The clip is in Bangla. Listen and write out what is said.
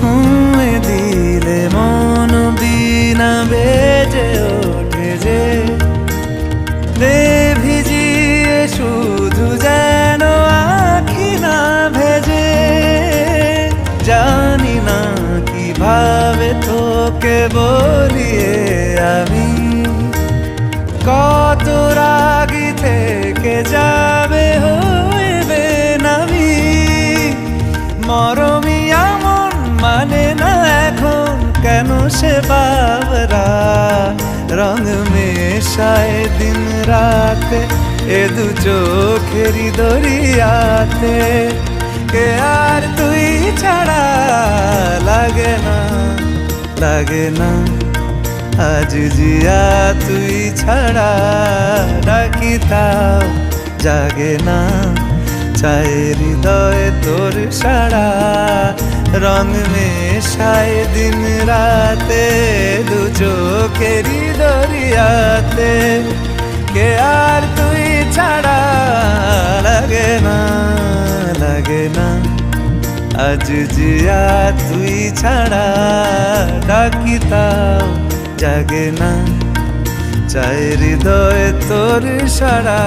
ছুঁয়ে দিলে মন বিনা বেজে ওঠে যে দে ভিজিয়ে শুধু যেন আখি না ভেজে। জানি না কিভাবে তোকে বলিয়ে আমি কত রাগি থেকে যাবে হইবে নামি। মরমি এমন মানে না এখন কেন সে বাবরা রং মেশায় দিন রাতে এ দু চোখেরই দরিয়াতে। কে আর তুই ছাড়া লাগে না লাগে না আজ জিয়া তুই ছাড়া ডাকি তাও জাগে না। চায় হৃদয় তোর সারা রং মেশায় দিন রাতে দু চোখেরই দরিয়াতে। কে আর তুই ছাড়া লাগে না লাগে না আজ জিয়া তুই ছাড়া ডাকি তাও জাগে না। চায় হৃদয় তোর সারা